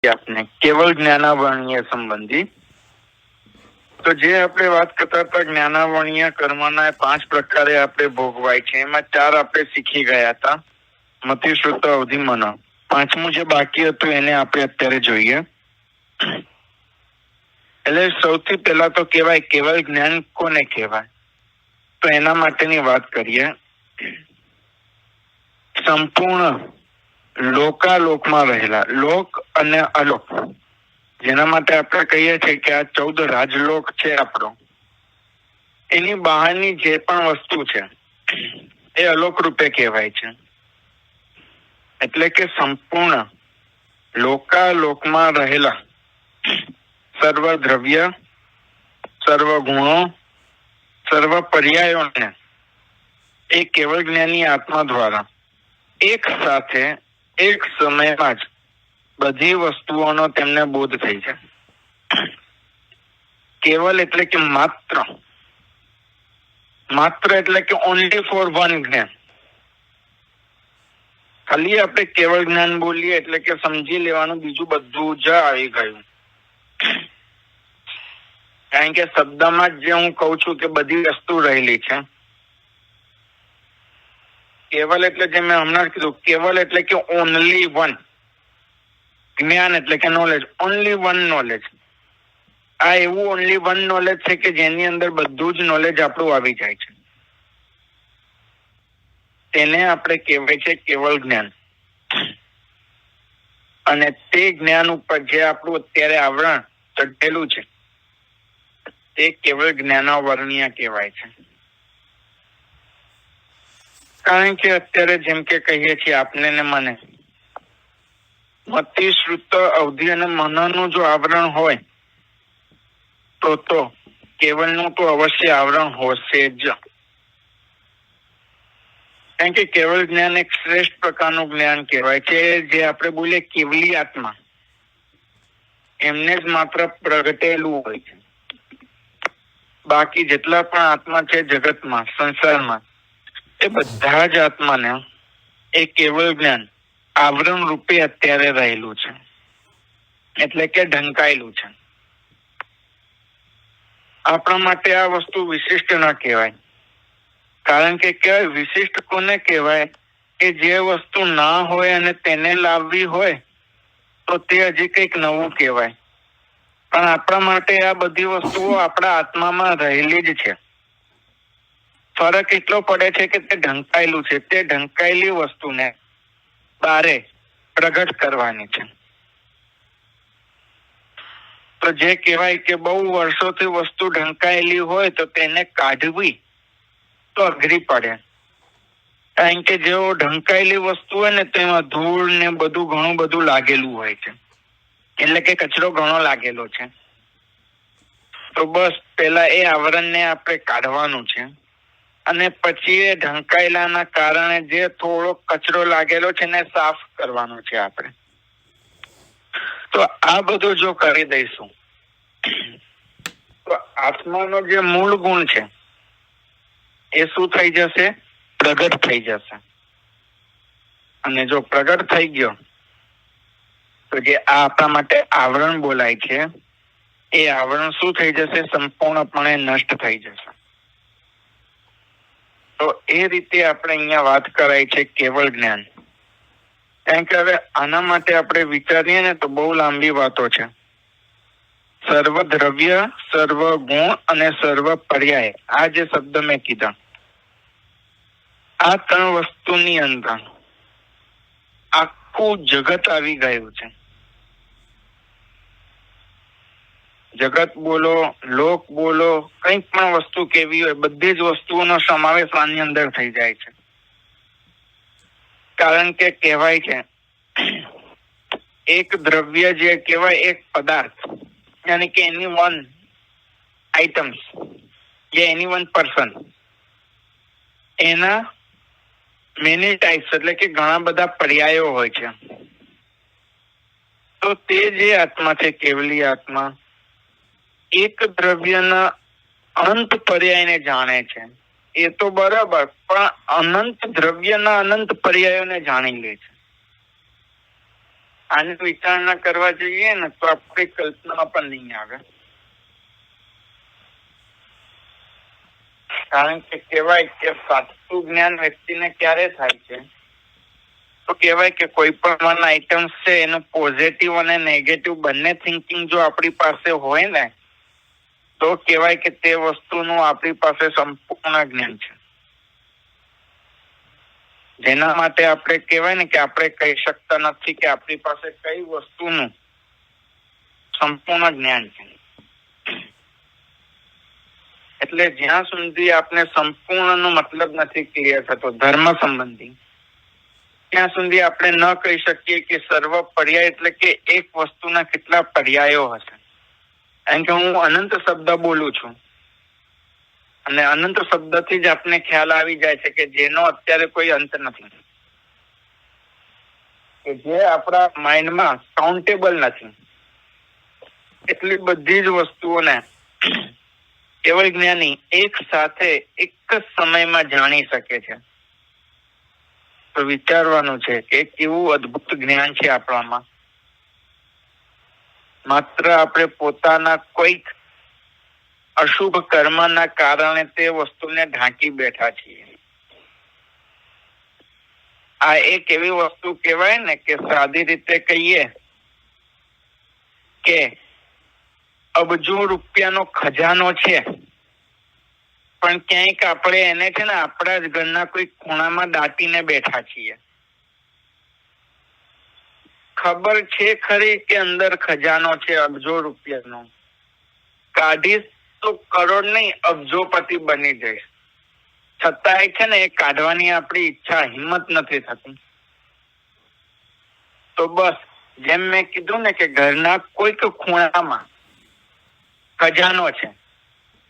આપને કેવળ જ્ઞાનાવરણીય સંબંધી તો જે આપણે વાત કરતા હતા જ્ઞાનાવરણીય કર્મના 5 પ્રકારે આપણે ભોગવાય છે, એમાં 4 આપણે શીખી ગયા હતા. મતિ શ્રુત અવધિ મન. 5મું જે બાકી હતું એને આપણે અત્યારે જોઈએ. એટલે સૌથી પહેલા તો કહેવાય કેવળ જ્ઞાન કોને કહેવાય, તો એના માટેની વાત કરીએ. સંપૂર્ણ લોકાલોકમાં રહેલા લોક અને અલોક, જેના માટે આપણે કહીએ છીએ કે આ 14 રાજલોક છે આપણો, એની બહારની જે પણ વસ્તુ છે એ અલોક રૂપે કહેવાય છે. એટલે કે સંપૂર્ણ લોકાલોકમાં રહેલા સર્વ દ્રવ્ય, સર્વ ગુણો, સર્વ પર્યાયોને એ કેવળ જ્ઞાની આત્મા દ્વારા એક સાથે એક સમયમાં જ બધી વસ્તુઓનો તેમને બોધ થઈ છે. કેવલ એટલે કે માત્ર એટલે કે ઓનલી ફોર વન જ્ઞાન. ખાલી આપણે કેવળ જ્ઞાન બોલીએ એટલે કે સમજી લેવાનું બીજું બધું જ આવી ગયું. કારણ કે શબ્દમાં જ જે હું કહું છું કે બધી વસ્તુ રહેલી છે. કેવલ એટલે જે મેં હમણાં કીધું, કેવલ એટલે કે ઓનલી વન જ્ઞાન એટલે કે નોલેજ, ઓનલી વન નોલેજ. આ એવું ઓનલી વન નોલેજ છે કે જેની અંદર બધું જ નોલેજ આપણું આવી જાય છે. તેને આપણે કહેવાય છે કેવળ જ્ઞાન. અને તે જ્ઞાન ઉપર જે આપણું અત્યારે આવરણ ચઢેલું છે તે કેવળ જ્ઞાનાવરણીય કહેવાય છે. કારણ કે અત્યારે જેમ કે કહીએ છીએ આપને ને મને, મતિ શ્રુત અવધિ અને મનનું જો આવરણ હોય તો કેવળનું તો અવશ્ય આવરણ હશે જ. કારણ કે કેવળ જ્ઞાન એક શ્રેષ્ઠ પ્રકારનું જ્ઞાન કહેવાય છે. જે આપણે બોલીએ કેવલી આત્મા, એમને જ માત્ર પ્રગટેલું હોય છે. બાકી જેટલા પણ આત્મા છે જગતમાં, સંસારમાં, એ બધા જ આત્માને એ કેવળ જ્ઞાન આવરણ રૂપે અત્યારે રહેલું છે, એટલે કે ઢંકાયેલું છે. આપણા માટે આ વસ્તુ વિશિષ્ટ ન કહેવાય. કારણ કે કહેવાય વિશિષ્ટ કોને કહેવાય કે જે વસ્તુ ના હોય અને તેને લાવવી હોય તો તે હજી કંઈક નવું કહેવાય. પણ આપણા માટે આ બધી વસ્તુઓ આપણા આત્મામાં રહેલી જ છે. ફરક એટલો પડે છે કે તે ઢંકાયેલું છે. તે ઢંકાયેલી વસ્તુને બારે પ્રગટ કરવાની છે. તો જે કહેવાય કે બહુ વર્ષોથી વસ્તુ ઢંકાયેલી હોય તો તેને કાઢવી તો અઘરી પડે. કારણ કે જેવો ઢંકાયેલી વસ્તુ હોય ને તેમાં ધૂળ ને બધું ઘણું બધું લાગેલું હોય છે, એટલે કે કચરો ઘણો લાગેલો છે. તો બસ પેલા એ આવરણને આપણે કાઢવાનું છે અને પછી એ ઢંકાયેલાના કારણે જે થોડો કચરો લાગેલો છે ને સાફ કરવાનો છે આપણે. તો આ બધું જો કરી દઈશું તો આત્માનો જે મૂળ ગુણ છે એ શું થઈ જશે? પ્રગટ થઈ જશે. અને જો પ્રગટ થઈ ગયો તો જે આ આપણા માટે આવરણ બોલાય છે એ આવરણ શું થઈ જશે? સંપૂર્ણપણે નષ્ટ થઈ જશે. તો એ રીતે આપણે અહીંયા વાત કરાય છે કેવળ જ્ઞાન. કારણ કે હવે આના માટે આપણે વિચારીએ ને તો બહુ લાંબી વાતો છે. સર્વ દ્રવ્ય, સર્વ ગુણ અને સર્વ પર્યાય, આ જે શબ્દ મેં કીધા, આ 3 વસ્તુની અંદર આખું જગત આવી ગયું છે. જગત બોલો, લોક બોલો, કંઈક પણ વસ્તુ કેવી હોય, બધી જ વસ્તુઓનો સમાવેશ આની અંદર થઈ જાય છે. કારણ કે કહેવાય છે એક દ્રવ્ય જે કહેવાય, એક પદાર્થ, યાની કે એની વન આઇટમ્સ, જે એની વન પર્સન, એના મેની ટાઈપ્સ એટલે કે ઘણા બધા પર્યાયો હોય છે. તો તે જે આત્મા છે કેવલી આત્મા, એક દ્રવ્યના અનંત પર્યાયને જાણે છે. એ તો બરાબર, પણ અનંત દ્રવ્યના અનંત પર્યાયોને જાણી લે છે. આની વિચારણા કરવા જઈએ ને તો આપણી કલ્પનામાં પણ નહીં આવે. કારણ કે કહેવાય કે સાચું જ્ઞાન વ્યક્તિને ક્યારે થાય છે તો કહેવાય કે કોઈ પણ આઈટમ્સ છે એનું પોઝિટિવ અને નેગેટિવ બંને થિંકિંગ જો આપણી પાસે હોય ને તો કહેવાય કે તે વસ્તુનું આપણી પાસે સંપૂર્ણ જ્ઞાન છે. જેના માટે આપણે કહેવાય ને કે આપણે કહી શકતા નથી કે આપણી પાસે કઈ વસ્તુનું સંપૂર્ણ જ્ઞાન છે. એટલે જ્યાં સુધી આપણે સંપૂર્ણ નો મતલબ નથી ક્લિયર થતો ધર્મ સંબંધી, ત્યાં સુધી આપણે ન કહી શકીએ કે સર્વ પર્યાય એટલે કે એક વસ્તુના કેટલા પર્યાયો હશે. કારણ કે હું અનંત શબ્દ બોલું છું અને અનંત શબ્દથી જ આપને ખ્યાલ આવી જાય છે કે જેનો અત્યારે કોઈ અંત નથી, કે જે આપણા માઇન્ડમાં કાઉન્ટેબલ નથી. એટલી બધી જ વસ્તુઓને કેવળ જ્ઞાની એક સાથે એક જ સમયમાં જાણી શકે છે. તો વિચારવાનું છે કે કેવું અદ્ભુત જ્ઞાન છે આપણામાં. માત્ર આપણે પોતાના કોઈક અશુભ કર્મના કારણે તે વસ્તુને ઢાંકી બેઠા છીએ. આ એક એવી વસ્તુ કહેવાય ને કે સાદી રીતે કહીએ કે અબજો રૂપિયાનો ખજાનો છે, પણ ક્યાંક આપણે એને છે ને આપણા જ ઘરના કોઈ ખૂણામાં દાટીને બેઠા છીએ. ખબર છે ખરી કે અંદર ખજાનો છે અબજો રૂપિયાનો, કાઢીશ તો કરોડ નહીં અબજોપતિ બની જઈશ. છતાંય છે ને એ કાઢવાની આપણી ઈચ્છા હિંમત નથી થતી. તો બસ જેમ મેં કીધું ને કે ઘરના કોઈક ખૂણામાં ખજાનો છે,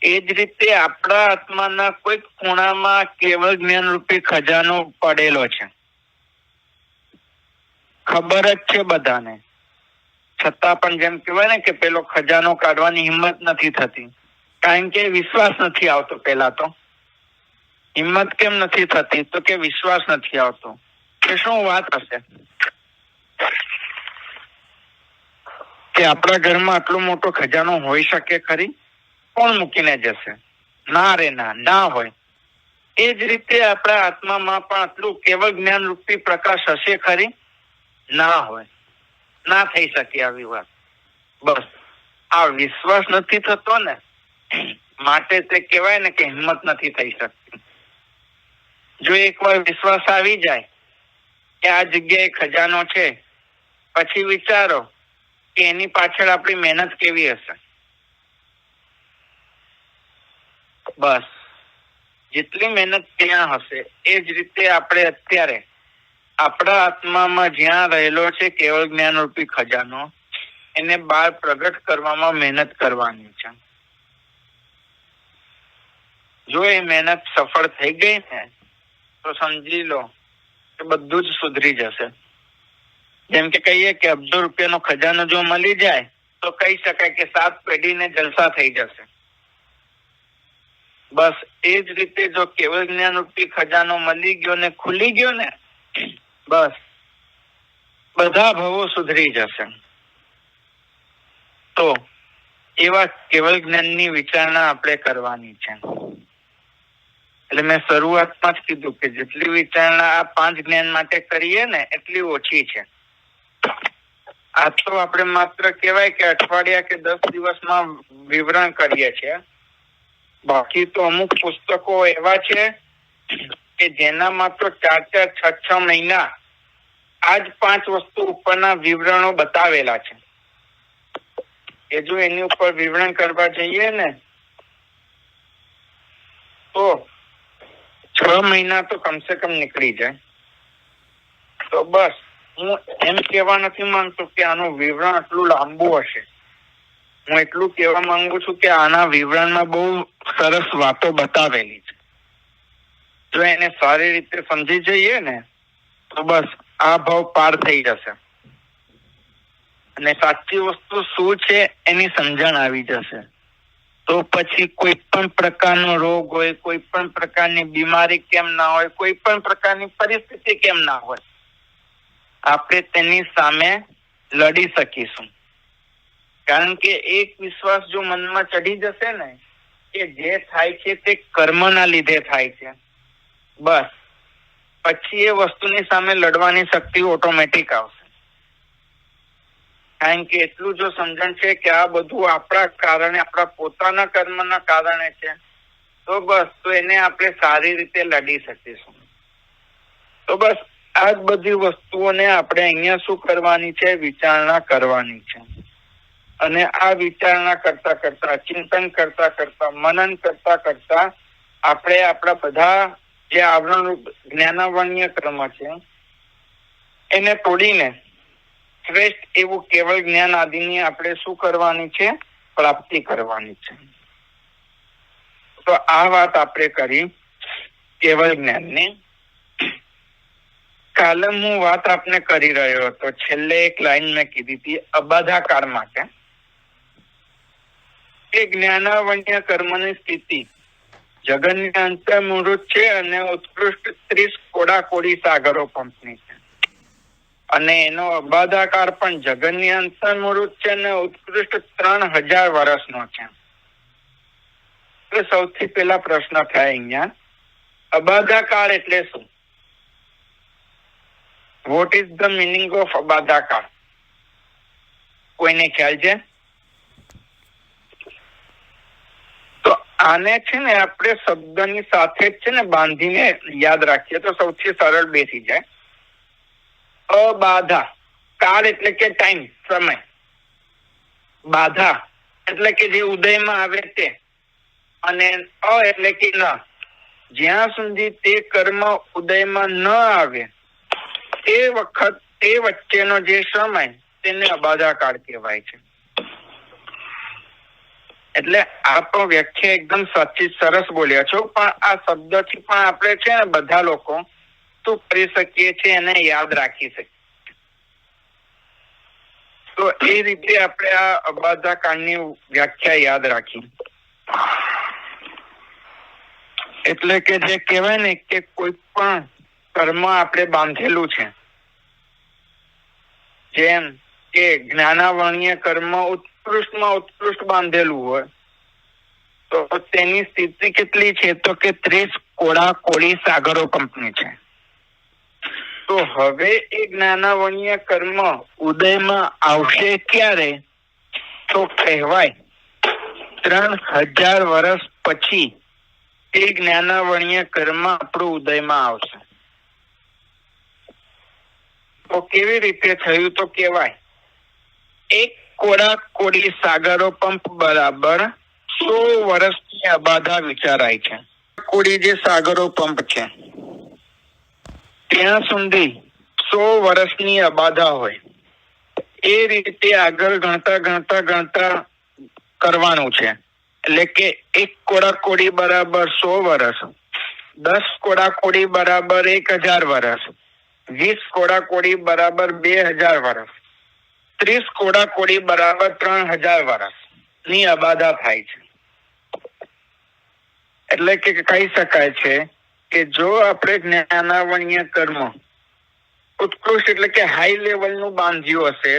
એ જ રીતે આપણા આત્માના કોઈક ખૂણામાં કેવળ જ્ઞાન રૂપી ખજાનો પડેલો છે. ખબર જ છે બધાને, છતાં પણ જેમ કહેવાય ને કે પેલો ખજાનો કાઢવાની હિંમત નથી થતી. કારણ કે વિશ્વાસ નથી આવતો. પેલા તો હિંમત કેમ નથી થતી તો કે વિશ્વાસ નથી આવતો કે શું વાત હશે કે આપણા ઘરમાં આટલો મોટો ખજાનો હોઈ શકે ખરી? કોણ મૂકીને જશે? ના રે ના હોય. એ જ રીતે આપણા આત્મામાં પણ આટલું કેવળ જ્ઞાન રૂપી પ્રકાશ હશે ખરી? ના હોય, ના થઈ શકે આવી વાત. બસ આ વિશ્વાસ નથી થતો ને માટે તે કહેવાય ને કે હિંમત નથી થઈ શકતી. જો એકવાર વિશ્વાસ આવી જાય કે આ જગ્યાએ ખજાનો છે, પછી વિચારો કે એની પાછળ આપણી મહેનત કેવી હશે. બસ જેટલી મહેનત ત્યાં હશે એ જ રીતે આપણે અત્યારે આપણા આત્મામાં જ્યાં રહેલો છે કેવળ જ્ઞાન રૂપી ખજાનો, એને બહાર પ્રગટ કરવામાં મહેનત કરવાની છે. જો એ મહેનત સફળ થઈ ગઈ ને તો સમજી લો કે બધું જ સુધરી જશે. જેમ કે કહીએ કે અબજો રૂપિયાનો ખજાનો જો મળી જાય તો કહી શકાય કે 7 પેઢીને જલસા થઈ જશે. બસ એ જ રીતે જો કેવળ જ્ઞાન રૂપી ખજાનો મળી ગયો ને ખુલી ગયો ને, બસ બધા ભવો સુધરી જશે. તો એવા કેવળ જ્ઞાનની વિચારણા આપણે કરવાની છે. એટલે મેં શરૂઆતમાં જ કીધું કે જેટલી વિચારણા આ 5 જ્ઞાન માટે કરીએ ને એટલી ઓછી છે. આ તો આપણે માત્ર કહેવાય કે અઠવાડિયા કે 10 દિવસમાં વિવરણ કરીએ છીએ. બાકી તો અમુક પુસ્તકો એવા છે કે જેનામાં તો 4-4, 6-6 મહિના આ જ 5 વસ્તુ ઉપરના વિવરણો બતાવેલા છે. એ જો એની ઉપર વિવરણ કરવા જઈએ ને તો 6 મહિના તો કમસે કમ નીકળી જાય. તો બસ હું એમ કહેવા નથી માંગતો કે આનું વિવરણ આટલું લાંબુ હશે. હું એટલું કહેવા માંગુ છું કે આના વિવરણમાં બહુ સરસ વાતો બતાવેલી છે. જો એને સારી રીતે સમજી જઈએ ને તો બસ આ ભાવ પાર થઈ જશે અને સાચી વસ્તુ શું છે એની સમજણ આવી જશે. તો પછી કોઈ પણ પ્રકારનો રોગ હોય, કોઈ પણ પ્રકારની બીમારી કેમ ના હોય, કોઈ પણ પ્રકારની પરિસ્થિતિ કેમ ના હોય, આપણે તેની સામે લડી શકીશું. કારણ કે એક વિશ્વાસ જો મનમાં ચડી જશે ને કે જે થાય છે તે કર્મના લીધે થાય છે, બસ પછી એ વસ્તુની સામે લડવાની શક્તિ ઓટોમેટિક આવશે. કારણ કે એટલું જો સમજણ છે કે આ બધું આપણા કારણે, આપણા પોતાના કર્મના કારણે છે, તો બસ તો એને આપણે સારી રીતે લડી શકીશું. તો બસ આ જ બધી વસ્તુઓને આપણે અહીંયા શું કરવાની છે? વિચારણા કરવાની છે. અને આ વિચારણા કરતા કરતા, ચિંતન કરતા કરતા, મનન કરતા કરતા આપણે આપણા બધા જે આવરણ જ્ઞાનાવર્ણ્ય કર્મ છે એને તોડીને શ્રેષ્ઠ એવું કેવળ જ્ઞાન આદિની આપણે શું કરવાની છે? પ્રાપ્તિ કરવાની છે. તો આ વાત આપણે કરી કેવળ જ્ઞાનની. કાલે હું વાત આપને કરી રહ્યો હતો, છેલ્લે એક લાઈન મેં કીધી હતી અબાધાકાર માટે કે જ્ઞાનાવર્ણ્ય કર્મની સ્થિતિ જગનની અંતર્મૂળભૂત છે અને ઉત્કૃષ્ટ 30 કોડાકોડી સાગરો પંપની છે. અને એનો અબાધાકાર પણ જગનની અંતર્મૂળભૂત છે અને ઉત્કૃષ્ટ 3000 વર્ષનો છે. તો સૌથી પહેલા પ્રશ્ન થાય અહીંયા, અબાધાકાર એટલે શું? What is the meaning of અબાધાકાર? કોઈને ખ્યાલ છે? તો આને છે ને આપણે શબ્દની સાથે જ છે ને બાંધીને યાદ રાખીએ તો સૌથી સરળ બેસી જાય. અબાધા, કાળ એટલે કે ટાઈમ, સમય. બાધા એટલે કે જે ઉદયમાં આવે તે, અને અ એટલે કે ન. જ્યાં સુધી તે કર્મ ઉદયમાં ન આવે તે વખત તે વચ્ચેનો જે સમય તેને અબાધાકાળ કહેવાય છે. એટલે આ તો વ્યાખ્યા એકદમ સાચી, સરસ બોલ્યા છો. પણ આ શબ્દથી પણ આપણે છે ને બધા લોકો શું કરી શકીએ છીએ? એને યાદ રાખી શકીએ. તો એ રીતે આપણે આ અબાધાકાળની વ્યાખ્યા યાદ રાખી. એટલે કે જે કહેવાય ને કે કોઈ પણ કર્મ આપણે બાંધેલું છે, જેમ કે જ્ઞાનાવર્ણ્ય કર્મ ઉત્કૃષ્ટમાં ઉત્કૃષ્ટ બાંધેલું હોય તો તેની સ્થિતિ કેટલી છે? તો કે 30 કોડાકોડી સાગરો કંપની છે. તો હવે એ જ્ઞાનાવર્ણ્ય કર્મ ઉદયમાં આવશે ક્યારે? તો કહેવાય 3000 વર્ષ પછી એ જ્ઞાનાવર્ણ્ય કર્મ આપણું ઉદયમાં આવશે. તો કેવી રીતે થયું? તો કહેવાય 1 કોડાકોડી સાગરો પંપ બરાબર 100 વર્ષની અબાધા વિચારાય છે. કોડી જે સાગરો પંપ છે ત્યાં સુધી 100 વર્ષની અબાધા હોય. એ રીતે આગળ ગણતા ગણતા ગણતા કરવાનું છે. એટલે કે 1 કોડાકોડી બરાબર 100 વર્ષ, 10 કોડાકોડી બરાબર 1000 વર્ષ, 20 કોડાકોડી બરાબર 2000 વર્ષ, 30 કોડાકોડી બરાબર 3000 વર્ષ ની અબાધા થાય છે. એટલે કે કહી શકાય છે કે જો આપણે જ્ઞાનાવર્ણ્ય કર્મ ઉત્કૃષ્ટ એટલે કે હાઈ લેવલ નું બાંધ્યું હશે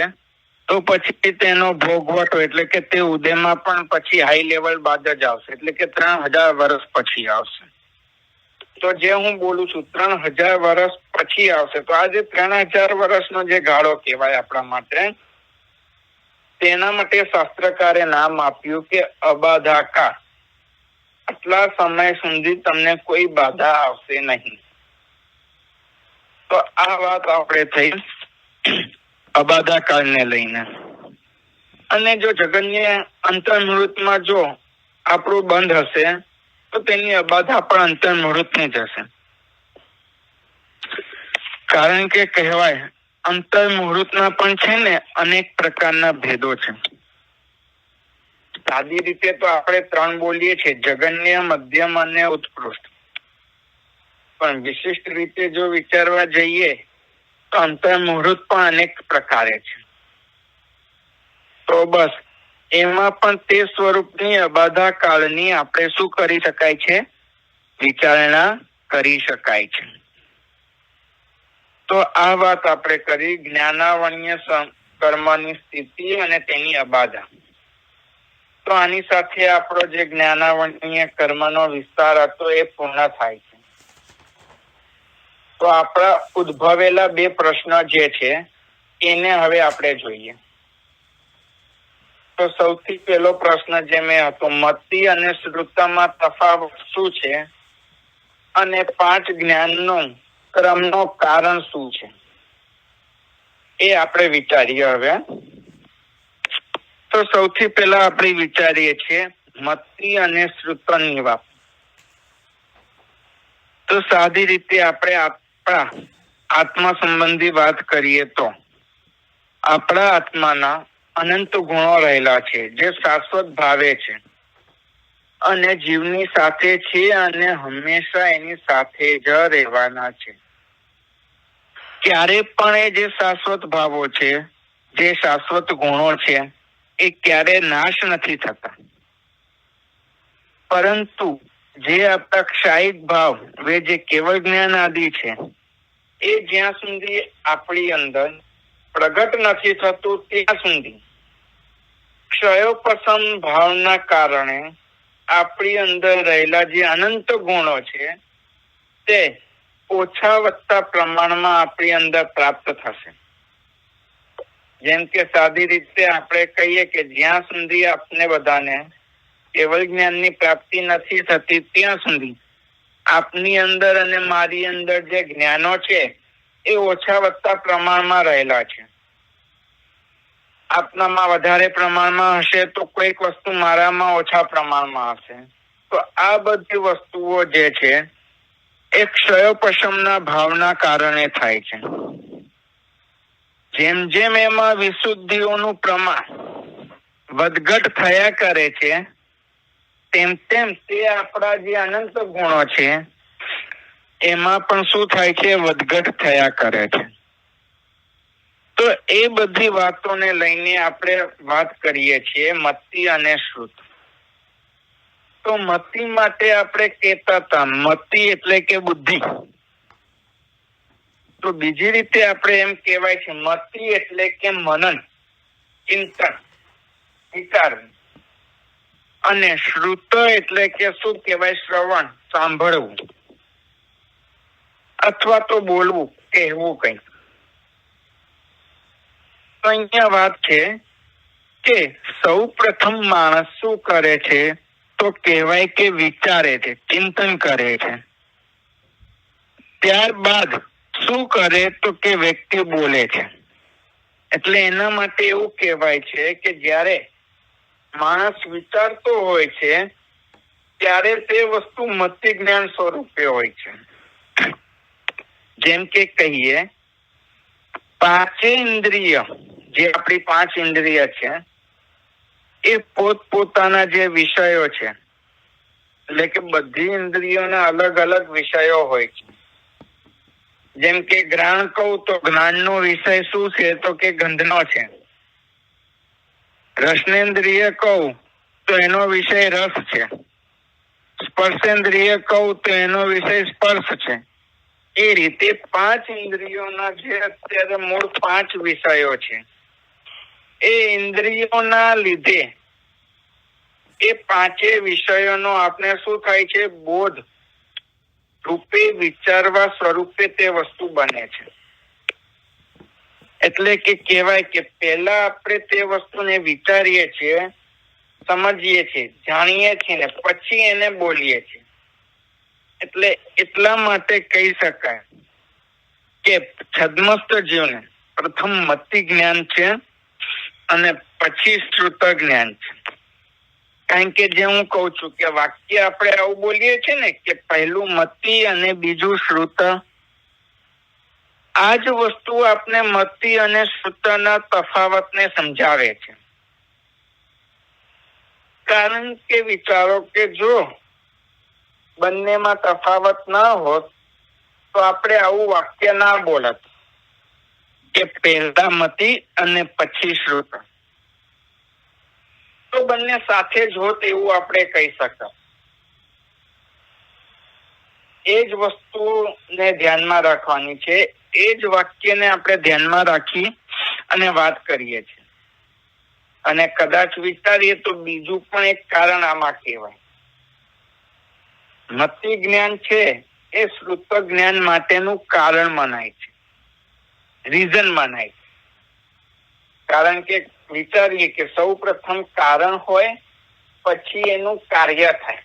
તો પછી તેનો ભોગવટો એટલે કે તે ઉદયમાં પણ પછી હાઈ લેવલ બાદ જ આવશે. એટલે કે 3000 વર્ષ પછી આવશે. તો જે હું બોલું છું 3000 વર્ષ પછી આવશે, તો આ જે 3000 વર્ષનો જે ગાળો કહેવાય આપણા માટે, તેના માટે શાસ્ત્રકારે નામ આપ્યું કે અબાધાકાળ. આટલા સમય સુધી તમને કોઈ બાધા આવશે નહીં. તો આ વાત આપણે થઈ અબાધાકાળને લઈને. અને જો જગન્ય અંતર્મુહૂર્તમાં જો આપણું બંધ હશે તો તેની અબાધા પણ અંતર્મુહૂર્તની જ હશે. કારણ કે કહેવાય અંતર્મુહૂર્તના પણ છે ને અનેક પ્રકારના ભેદો છે. સાદી રીતે તો આપણે 3 બોલીએ છીએ, જગન્ય, મધ્યમ અને ઉત્કૃષ્ટ. પણ વિશિષ્ટ રીતે જો વિચારવા જઈએ તો અંતર્મુહૂર્ત પણ અનેક પ્રકારે છે. તો બસ એમાં પણ તે સ્વરૂપની અબાધા કાળની આપણે શું કરી શકાય છે? વિચારણા કરી શકાય છે. તો આ વાત આપણે કરી જ્ઞાનાવર્ણ્ય કર્મની સ્થિતિ અને તેની અબાધા. તો આની સાથે આપણો જે જ્ઞાનાવર્ણીય કર્મનો વિસ્તાર હતો એ પૂર્ણ થાય છે. તો આપણા ઉદ્ભવેલા બે પ્રશ્ન જે છે એને હવે આપણે જોઈએ. તો સૌથી પહેલો પ્રશ્ન જે મેં હતો, મતિ અને શ્રુતમાં તફાવત શું છે અને 5 જ્ઞાનનો ક્રમનો કારણ શું છે એ આપણે વિચારીએ. હવે તો સૌથી પહેલા આપણે વિચારીએ છીએ મતિ અને શ્રુતની વાત. તો સાદી રીતે આપણે આપણા આત્મા સંબંધી વાત કરીએ તો આપણા આત્માના અનંત ગુણો રહેલા છે જે શાશ્વત ભાવે છે અને જીવની સાથે છે અને હંમેશા એની સાથે જ રહેવાના છે. ક્યારે પણ એ જે શાશ્વત ભાવો છે, જે શાશ્વત ગુણો છે, એ ક્યારે નાશ નથી થતા. પરંતુ જે આપણા ક્ષાયિક ભાવ જે કેવળ જ્ઞાન આદિ છે એ જ્યાં સુધી આપણી અંદર પ્રગટ નથી થતું ત્યાં સુધી ક્ષયોપસમ ભાવના કારણે આપણી અંદર રહેલા જે અનંત ગુણો છે તે ઓછા વત્તા પ્રમાણમાં આપણી અંદર પ્રાપ્ત થશે. જેમ કે સાદી રીતે આપણે કહીએ કે જ્યાં સુધી આપણે બધાને કેવળ જ્ઞાનની પ્રાપ્તિ નથી થતી ત્યાં સુધી આપની અંદર અને મારી અંદર જે જ્ઞાનો છે એ ઓછા વત્તા પ્રમાણમાં રહેલા છે. આપનામાં વધારે પ્રમાણમાં હશે તો કોઈક વસ્તુ મારામાં ઓછા પ્રમાણમાં હશે. તો આ બધી વસ્તુઓ જે છે એ ક્ષયોપશમના ભાવના કારણે થાય છે. જેમ જેમ એમાં વિશુદ્ધિઓનું પ્રમાણ વધઘટ થયા કરે છે તેમ તેમ તે આપણા જે અનંત ગુણો છે એમાં પણ શું થાય છે? વધઘટ થયા કરે છે. તો એ બધી વાતોને લઈને આપણે વાત કરીએ છીએ મતિ અને શ્રુત. તો મતિ માટે આપણે કહેતા હતા મતિ એટલે કે બુદ્ધિ. તો બીજી રીતે આપણે એમ કહેવાય છે મતિ એટલે કે મનન, ચિંતન, વિચાર. અને શ્રુત એટલે કે શું કહેવાય? શ્રવણ, સાંભળવું અથવા તો બોલવું, કહેવું કંઈક. તો અહીંયા વાત છે કે સૌ પ્રથમ માણસ શું કરે છે તો કહેવાય કે વિચારે છે, ચિંતન કરે છે. ત્યારબાદ શું કરે તો કે વ્યક્તિ બોલે છે. એટલે એના માટે એવું કહેવાય છે કે જ્યારે માણસ વિચારતો હોય છે ત્યારે તે વસ્તુ મતિ જ્ઞાન સ્વરૂપે હોય છે. જેમ કે કહીએ પાંચે ઇન્દ્રિય, જે આપણી 5 ઇન્દ્રિય છે એ પોતપોતાના જે વિષયો છે, એટલે કે બધી ઇન્દ્રિયોના અલગ અલગ વિષયો હોય છે. જેમ કે જ્ઞાન કહું તો જ્ઞાનનો વિષય શું છે તો કે ગંધનો છે. રસનેન્દ્રિય કહું તો એનો વિષય રસ છે. સ્પર્શેન્દ્રિય કહું તો એનો વિષય સ્પર્શ છે. એ રીતે 5 ઇન્દ્રિયોના જે અત્યારે મૂળ 5 વિષયો છે એ ઇન્દ્રિયોના લીધે એ 5 વિષયોનો આપણે શું થાય છે? બોધ રૂપે, વિચારવા સ્વરૂપે તે વસ્તુ બને છે. એટલે કે કહેવાય કે પહેલા આપણે તે વસ્તુને વિચારીએ છીએ, સમજીએ છીએ, જાણીએ છીએ ને પછી એને બોલીએ છીએ. એટલે એટલા માટે કહી શકાય કે છદ્મસ્ત જીવને પ્રથમ મતિ જ્ઞાન છે અને પછી શ્રુત જ્ઞાન છે. કારણ કે જે હું કહું છું કે વાક્ય આપણે આવું બોલીએ છીએ ને કે પહેલું મતિ અને બીજું શ્રુત. આ જ વસ્તુ આપણે મતિ અને શ્રુતના તફાવતને સમજાવે છે. કારણ કે વિચારો કે જો બંનેમાં તફાવત ના હોત તો આપણે આવું વાક્ય ના બોલત કે પહેલા મતિ અને પછી શ્રુત. તો બંને સાથે જ હોત એવું આપણે કહી શકતા. એ જ વસ્તુને ધ્યાનમાં રાખવાની છે. એ જ વાક્યને આપણે ધ્યાનમાં રાખી અને વાત કરીએ છીએ. અને કદાચ વિચારીએ તો બીજું પણ એક કારણ આમાં કહેવાય. મતિ જ્ઞાન છે એ શ્રુત જ્ઞાન માટેનું કારણ મનાય છે, રીઝન મનાય છે. કારણ કે વિચારીએ કે સૌ પ્રથમ કારણ હોય પછી એનું કાર્ય થાય.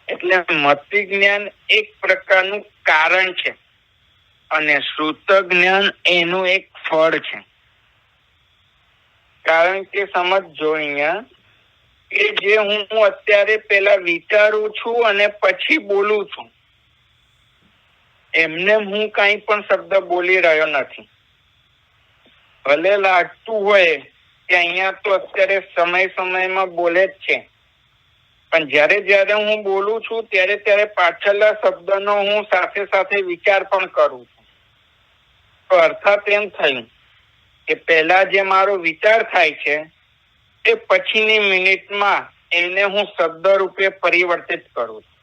એટલે મતિ જ્ઞાન એક પ્રકારનું કારણ છે અને શ્રુત જ્ઞાન એનું એક ફળ છે. કારણ કે સમજો અહીંયા કે જે હું અત્યારે પેલા વિચારું છું અને પછી બોલું છું, એમને હું કઈ પણ શબ્દ બોલી રહ્યો નથી. ભલે લાગતું હોય કે અહીંયા તો અત્યારે સમયમાં બોલે જ છે, પણ જ્યારે હું બોલું છું ત્યારે પાછળના શબ્દનો હું સાથે સાથે વિચાર પણ કરું છું. તો અર્થાત એમ થયું કે પહેલા જે મારો વિચાર થાય છે એ પછીની મિનિટમાં એને હું શબ્દ રૂપે પરિવર્તિત કરું છું.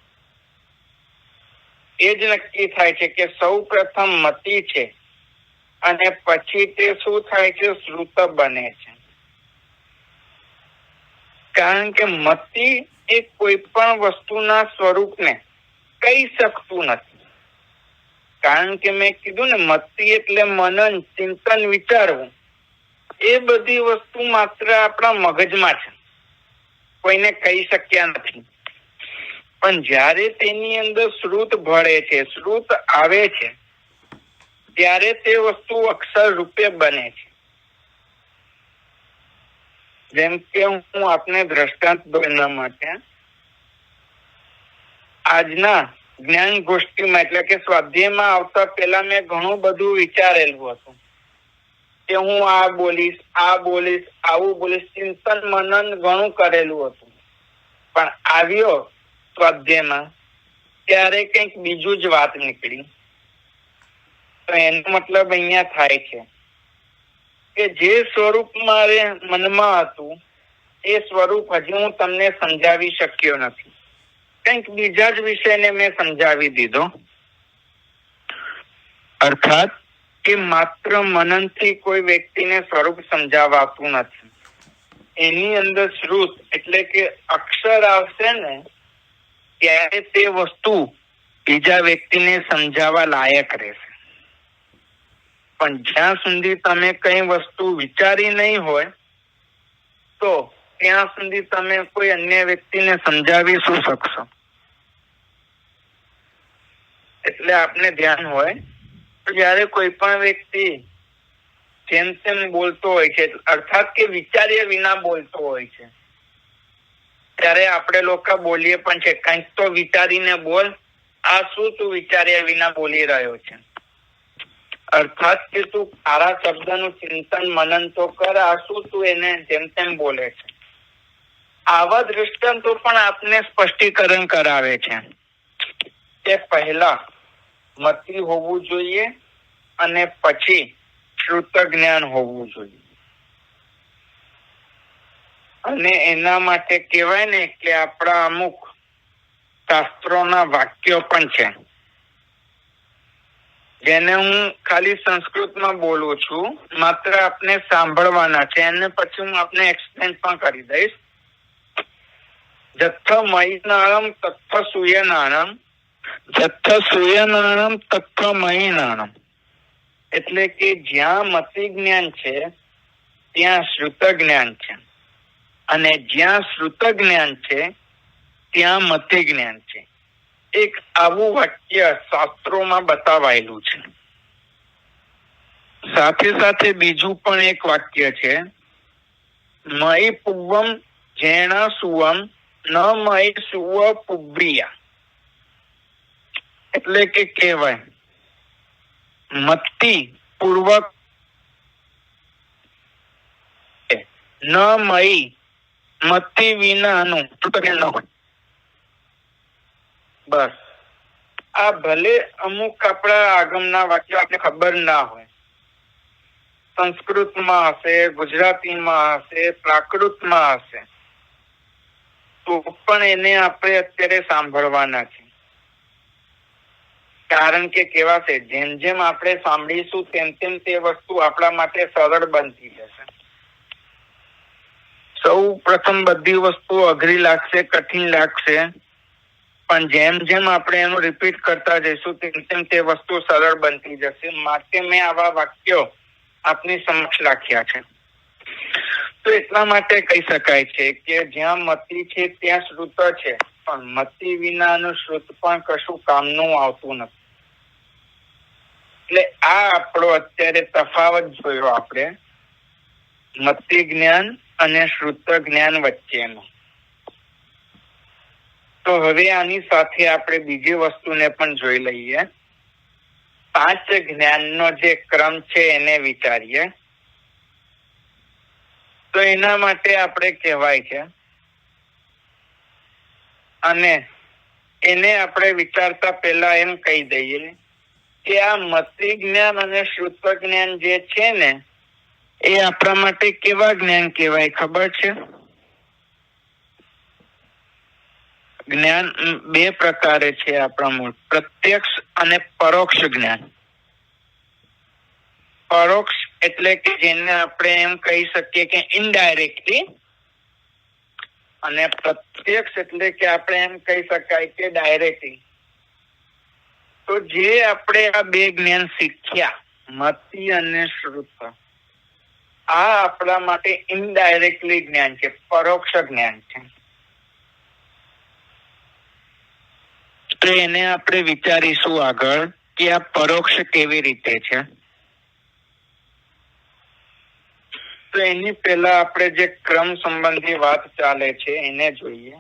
એ જ નક્કી થાય છે કે સૌ પ્રથમ મતિ છે અને પછી તે શું થાય છે, શ્રુત બને છે. કારણ કે મતિ એ કોઈ પણ વસ્તુના સ્વરૂપને કહી શકતું નથી. કારણ કે મેં કીધું ને, મતિ એટલે મનન, ચિંતન, વિચારવું. એ બધી વસ્તુ માત્ર આપણા મગજમાં છે, કોઈને કહી શક્યા નથી. પણ જ્યારે તેની અંદર શ્રુત ભળે છે, શ્રુત આવે છે, ત્યારે તે વસ્તુ અક્ષર રૂપે બને છે. જેમ કે હું આપને દ્રષ્ટાંત એના માટે આજના જ્ઞાન ગોષ્ઠીમાં એટલે કે સ્વાધ્યાયમાં આવતા પહેલા મેં ઘણું બધું વિચારેલું હતું કે હું આ બોલીશ, આવું બોલીશ, ચિંતન મનન ઘણું કરેલું હતું. પણ આવ્યો સ્વાધ્યાયમાં ત્યારે કંઈક બીજું જ વાત નીકળી. તો એનો મતલબ અહીંયા થાય છે કે જે સ્વરૂપ મારે મનમાં હતું એ સ્વરૂપ હજી હું તમને સમજાવી શક્યો નથી. કંઈક બીજા જ વિષયને મેં સમજાવી દીધો. અર્થાત કે માત્ર મનનથી કોઈ વ્યક્તિને સ્વરૂપ સમજાવાતું નથી. એની અંદર શ્રુત એટલે કે અક્ષર આવશે ને ત્યારે તે વસ્તુ બીજા વ્યક્તિને સમજાવવા લાયક રહેશે. પણ જ્યાં સુધી તમે કઈ વસ્તુ વિચારી નહીં હોય તો ત્યાં સુધી તમે કોઈ અન્ય વ્યક્તિને સમજાવી શું શકશો? એટલે આપને ધ્યાન હોય તો જયારે કોઈ પણ વ્યક્તિ જેમ તેમ બોલતો હોય છે, અર્થાત કે વિચાર્યા વિના બોલતો હોય છે, ત્યારે આપણે લોકો બોલીએ પણ છે, કંઈક તો વિચારીને બોલ, આ શું તું વિચાર્યા વિના બોલી રહ્યો છે? અર્થાત કે તું તારા શબ્દનું ચિંતન મનન તો કર, આ શું તું એને જેમ તેમ બોલે છે? આવા દૃષ્ટાંતો પણ આપને સ્પષ્ટીકરણ કરાવે છે કે પહેલા મતિ હોવું જોઈએ અને પછી શ્રુત જ્ઞાન હોવું જોઈએ. અને એના માટે કહેવાય ને કે આપણા અમુક શાસ્ત્રોના વાક્યો પણ છે, જેને હું ખાલી સંસ્કૃતમાં બોલું છું, માત્ર આપને સાંભળવાના છે, અને પછી હું આપને એક્સપ્લેન પણ કરી દઈશ. જથ્થ મયીનાણમ તથ્થ સૂયનાણમ, જથ્થ સૂયનાણમ તથ્થ મયીનાણમ. એટલે કે જ્યાં મતિ જ્ઞાન છે ત્યાં શ્રુત જ્ઞાન છે, અને જ્યાં શ્રુત જ્ઞાન છે ત્યાં મતિ જ્ઞાન છે. એક આવું વાક્ય શાસ્ત્રોમાં બતાવાયેલું છે. સાથે સાથે બીજું પણ એક વાક્ય છે, મયી પૂર્વમ જેણા સુવમ ન મયી સુવ પુબ્રિયા. એટલે કે કહેવાય મતિ પૂર્વક ન મયી, મતિ વિનાનું ન હોય. બસ આ ભલે અમુક આપણા આગમના વાક્યો આપણે ખબર ના હોય, સંસ્કૃતમાં હશે, ગુજરાતીમાં હશે, પ્રાકૃતમાં હશે, તો પણ એને આપણે અત્યારે સાંભળવાના છે. કારણ કે કેવાશે જેમ જેમ આપણે સાંભળીશું તેમ તેમ તે વસ્તુ આપણા માટે સરળ બનતી જશે. સૌ પ્રથમ બધી વસ્તુ અઘરી લાગશે, કઠિન લાગશે, પણ જેમ જેમ આપણે એનું રિપીટ કરતા જઈશું તેમ તેમ તે વસ્તુ સરળ બનતી જશે. માટે મેં આવા વાક્યો આપની સમક્ષ રાખ્યા છે. તો એટલા માટે કહી શકાય છે કે જ્યાં મતિ છે ત્યાં શ્રુત છે, પણ મતિ વિનાનું શ્રુત પણ કશું કામનું આવતું નથી. એટલે આ આપણો અત્યારે તફાવત જોયો આપણે મતિ જ્ઞાન અને શ્રુત જ્ઞાન વચ્ચેનો. તો હવે આની સાથે આપણે બીજી વસ્તુને પણ જોઈ લઈએ. 5 જ્ઞાનનો જે ક્રમ છે એને વિચારીએ. તો એના માટે આપણે કહેવાય છે, અને એને આપણે વિચારતા પહેલા એમ કહી દઈએ કે આ મતિ જ્ઞાન અને શ્રુત જ્ઞાન જે છે ને એ આપણા માટે કેવા જ્ઞાન કહેવાય ખબર છે? જ્ઞાન 2 પ્રકારે છે આપણા મૂળ, પ્રત્યક્ષ અને પરોક્ષ જ્ઞાન. પરોક્ષ એટલે કે જેને આપણે એમ કહી શકીએ કે ઇનડાયરેક્ટલી, અને પ્રત્યક્ષ એટલે કે આપણે એમ કહી શકાય કે ડાયરેક્ટલી. તો જે આપણે આ 2 જ્ઞાન શીખ્યા મતિ અને શ્રુત, આ આપણા માટે ઇનડાયરેક્ટલી જ્ઞાન છે, પરોક્ષ જ્ઞાન છે. તો એને આપણે વિચારીશું આગળ કે આ પરોક્ષ કેવી રીતે છે. તો એની પહેલા આપણે જે ક્રમ સંબંધી વાત ચાલે છે એને જોઈએ.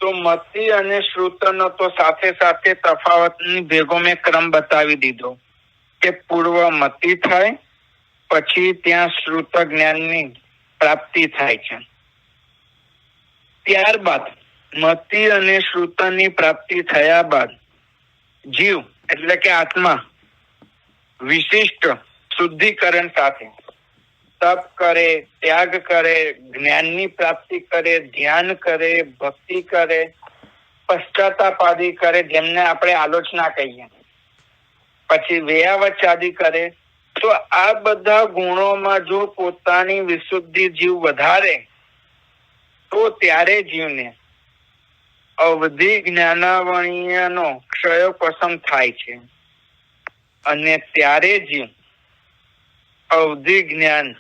તો મતિ અને શ્રુતનો તો સાથે સાથે તફાવતની ભેગો મેં ક્રમ બતાવી દીધો કે પૂર્વ મતિ થાય, પછી ત્યાં શ્રુત જ્ઞાનની પ્રાપ્તિ થાય છે. ત્યારબાદ મતિ અને શ્રુતની પ્રાપ્તિ થયા બાદ જીવ એટલે કે આત્મા વિશિષ્ટ શુદ્ધિકરણ સાથે તપ કરે, ત્યાગ કરે, જ્ઞાનની પ્રાપ્તિ કરે, ધ્યાન કરે, ભક્તિ કરે, પશ્ચાતાપ આદિ કરે, જેમને આપણે આલોચના કહીએ, પછી વેયાવચ આદિ કરે. તો આ બધા ગુણોમાં જો પોતાની વિશુદ્ધિ જીવ વધારે તો ત્યારે જીવને અવધિ જ્ઞાનાવણીયનો ક્ષયોપશમ થાય છે, અને ત્યારે જીવ અવધિ જ્ઞાન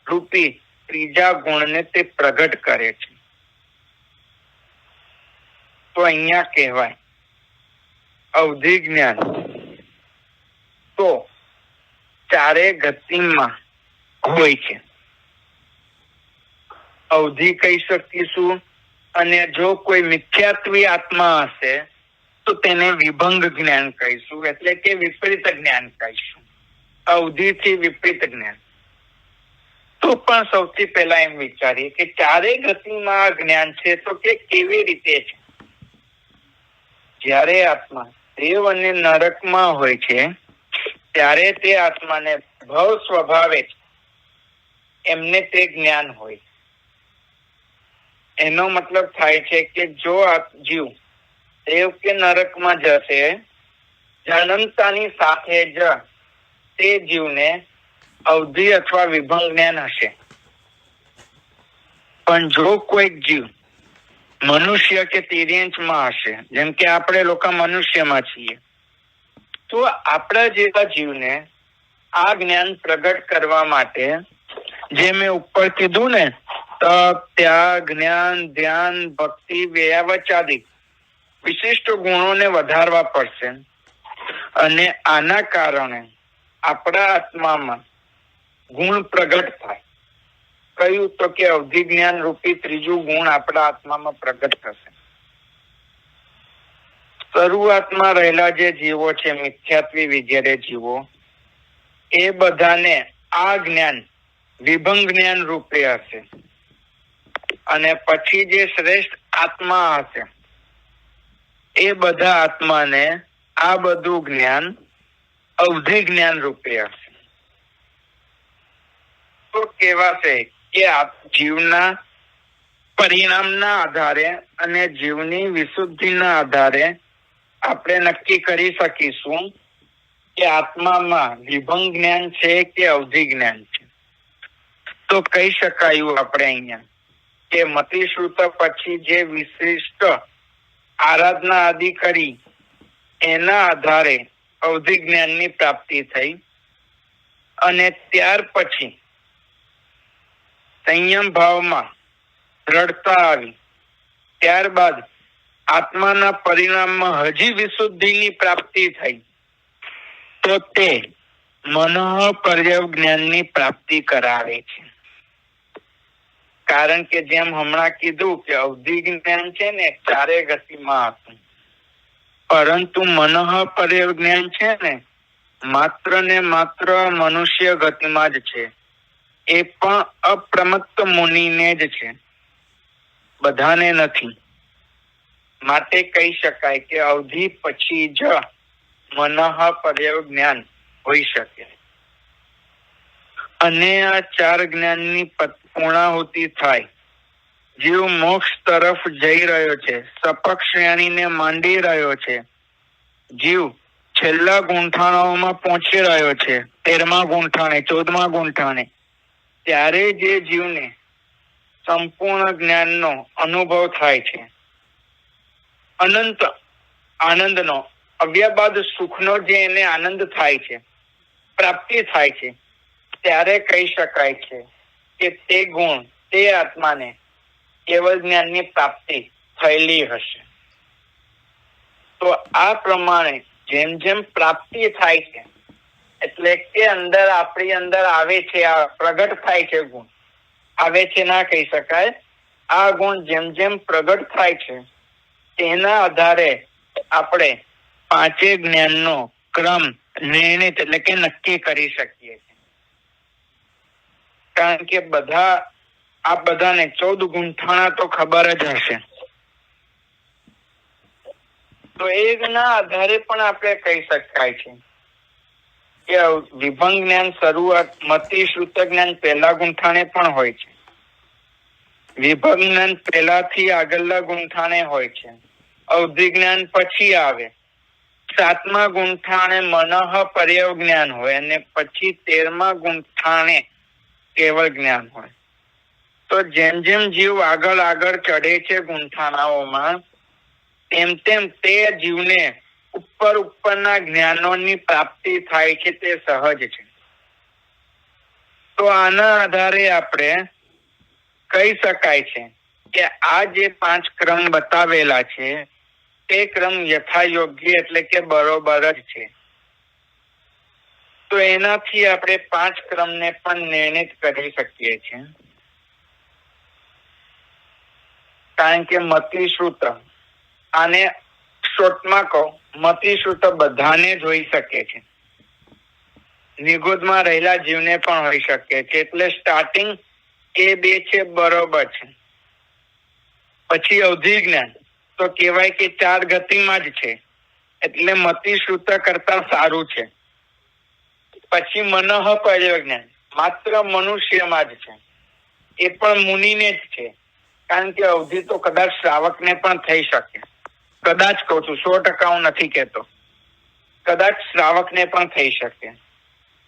રૂપી ત્રીજા ગુણને તે પ્રગટ કરે છે. તો અહીંયા કહેવાય અવધિ જ્ઞાન તો 4 ગતિમાં હોય છે. અવધિ કહી શકીશું, અને જો કોઈ મિથ્યાત્વી આત્મા હશે તો તેને વિભંગ જ્ઞાન કહીશું, એટલે કે વિપરીત જ્ઞાન કહીશું. અવધિથી વિપરીત જ્ઞાન. તો પણ સૌથી પહેલા એમ વિચારીએ કે 4 ગતિમાં જ્ઞાન છે તો કે કેવી રીતે છે. જ્યારે આત્મા દેવ અને નરકમાં હોય છે ત્યારે તે આત્માને ભવ સ્વભાવે એમને તે જ્ઞાન હોય. એનો મતલબ થાય છે કે જો આ જીવ દેવ કે નરકમાં જશે, જન્મતાની સાથે જ તે જીવને અવધિ અથવા વિભંગ જ્ઞાન હશે. પણ જો કોઈક જીવ મનુષ્ય કે તિર્યંચમાં હશે, જેમ કે આપણે લોકો મનુષ્યમાં છીએ, તો આપણા જેવા જીવને આ જ્ઞાન પ્રગટ કરવા માટે જે મેં ઉપર કીધું ને, તપ, ત્યાગ, જ્ઞાન, ધ્યાન, ભક્તિ, વેયાવચ આદિ વિશિષ્ટ ગુણોને વધારવા પડશે. અને આના કારણે આપણા આત્મામાં ગુણ પ્રગટ થાય. કયું? તો કે અવધિ જ્ઞાન રૂપી ત્રીજું ગુણ આપણા આત્મામાં પ્રગટ થશે. શરૂઆતમાં રહેલા જે જીવો છે, મિથ્યાત્વી વગેરે જીવો, એ બધાને આ જ્ઞાન વિભંગ જ્ઞાન રૂપે હશે, અને પછી જે શ્રેષ્ઠ આત્મા હશે એ બધા આત્માને આ બધું જ્ઞાન અવધિ જ્ઞાન રૂપે હશે. તો કહેવાશે કે આ જીવના પરિણામના આધારે અને જીવની વિશુદ્ધિના આધારે આપણે નક્કી કરી શકીશું કે આત્મામાં વિભંગ જ્ઞાન છે કે અવધિ જ્ઞાન છે. તો કહી શકાયું આપણે અહીંયા કે મતિશ્રુત પછી જે વિશિષ્ટ આરાધના આદિ કરી એના આધારે અવધિ જ્ઞાનની પ્રાપ્તિ થઈ, અને ત્યાર પછી સંયમ ભાવમાં દ્રઢતા આવી. ત્યારબાદ આત્માના પરિણામમાં હજી વિશુદ્ધિની પ્રાપ્તિ થઈ, તો તે મનોપર્યવ જ્ઞાનની પ્રાપ્તિ કરાવે છે. કારણ કે જેમ હમણાં કીધું કે અવધિ જ્ઞાન છે ને ચારે ગતિમાં હતું, પરંતુ મનોપર્યવ જ્ઞાન છે ને માત્ર ને માત્ર મનુષ્ય ગતિમાં જ છે. એ પણ અપ્રમત્ત મુનિને જ છે, બધાને નથી. માટે કહી શકાય કે અવધિ પછી જ મનોપર્યવ જ્ઞાન હોઈ શકે. અને આ ચાર જ્ઞાનની પૂર્ણાહુતિ થાય, જીવ મોક્ષ તરફ જઈ રહ્યો છે, સપક્ષ શ્રેણીને માંડી રહ્યો છે, જીવ છેલ્લા ગુંઠાણાઓમાં પહોંચી રહ્યો છે, 13મા ગુંઠાણે 14મા ગુંઠાણે, ત્યારે જે જીવને સંપૂર્ણ જ્ઞાનનો અનુભવ થાય છે, અનંત આનંદનો, અવ્યાબાદ સુખનો જે એને આનંદ થાય છે, પ્રાપ્તિ થાય છે, ત્યારે કહી શકાય છે કે તે ગુણ, તે આત્માને કેવળ જ્ઞાનની પ્રાપ્તિ થયેલી હશે. તો આ પ્રમાણે જેમ જેમ પ્રાપ્તિ થાય છે, એટલે કે અંદર આપણી અંદર આવે છે, આ પ્રગટ થાય છે ગુણ, આવે છે ના કહી શકાય, આ ગુણ જેમ જેમ પ્રગટ થાય છે તેના આધારે આપણે પાંચે જ્ઞાનનો ક્રમ નિર્ણિત એટલે કે નક્કી કરી શકીએ છીએ. કારણ કે આ બધાને 14 ગુંઠાણા તો ખબર જ હશે. તો એના આધારે પણ આપણે કહી શકાય છે કે વિભંગ જ્ઞાન શરૂઆત મતિ શ્રુત જ્ઞાન પહેલા ગુંઠાણે પણ હોય છે, વિભંગ જ્ઞાન પહેલાથી આગળના ગુંઠાણે હોય છે, અવધિ જ્ઞાન પછી આવે, 7મા ગુંઠાણે મનોપર્યવ જ્ઞાન હોય, અને પછી 13મા ગુંઠાણે કેવળ જ્ઞાન હોય. તો જેમ જેમ જીવ આગળ ચઢે છે ગુંઠાણાઓમાં, તેમ તેમ તે જીવને ઉપરના જ્ઞાનોની પ્રાપ્તિ થાય છે, તે સહજ છે. તો આના આધારે આપણે કહી શકાય છે કે આ જે 5 ક્રમ બતાવેલા છે તે ક્રમ યથાયોગ્ય એટલે કે બરોબર જ છે. તો એનાથી આપણે 5 ક્રમને પણ નિર્ણિત કરી શકીએ છીએ. કારણ કે મતિશ્રુત, આને શોર્ટમાં કહો, મતિશ્રુત બધાને જ હોઈ શકે છે, નિગુદમાં રહેલા જીવને પણ હોઈ શકે છે. એટલે સ્ટાર્ટિંગ એ 2 છે બરોબર છે. પછી અવધિ જ્ઞાન તો કહેવાય કે 4 ગતિમાં જ છે, એટલે મતિશ્રુત કરતા સારું છે. પછી મનોપર્યવ જ્ઞાન માત્ર મનુષ્યમાં જ છે, એ પણ મુનિને જ છે. કારણ કે અવધિ તો કદાચ શ્રાવકને પણ થઈ શકે, કદાચ કહું છું, 100% હું નથી કહેતો, કદાચ શ્રાવકને પણ થઈ શકે,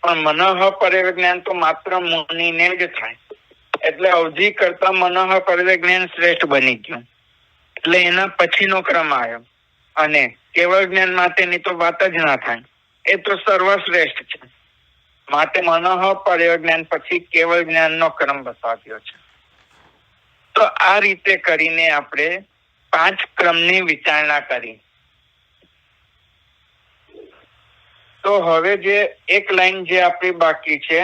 પણ મનોપર્યવ જ્ઞાન તો માત્ર મુનિને જ થાય. એટલે અવધિ કરતા મનોપર્યવ જ્ઞાન શ્રેષ્ઠ બની ગયું. એટલે એના પછીનો ક્રમ આવ્યો, અને કેવળ જ્ઞાન માટેની તો વાત જ ના થાય, એ તો સર્વશ્રેષ્ઠ છે. માટે મનોપર્યવ જ્ઞાન પછી કેવળ જ્ઞાનનો ક્રમ બતાવ્યો છે. તો આ રીતે કરીને આપણે 5 ક્રમની વિચારણા કરી. તો હવે જે એક લાઈન જે આપણી બાકી છે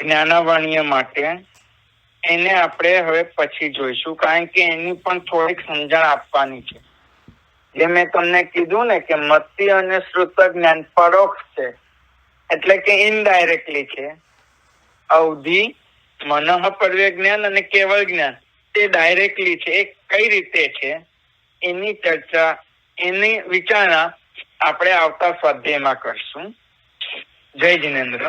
જ્ઞાનાવર્ણ્ય માટે, એને આપણે હવે પછી જોઈશું, કારણ કે એની પણ થોડીક સમજણ આપવાની છે. જે મેં તમને કીધું ને કે મતિ અને શ્રુત જ્ઞાન પરોક્ષ છે, એટલે કે ઇનડાયરેક્ટલી છે. અવધિ, મનોપર્યવ જ્ઞાન અને કેવળ જ્ઞાન તે ડાયરેક્ટલી છે. એ કઈ રીતે છે એની ચર્ચા, એની વિચારણા આપણે આવતા સ્વાધ્યાયમાં કરશું. જય જિનેન્દ્ર.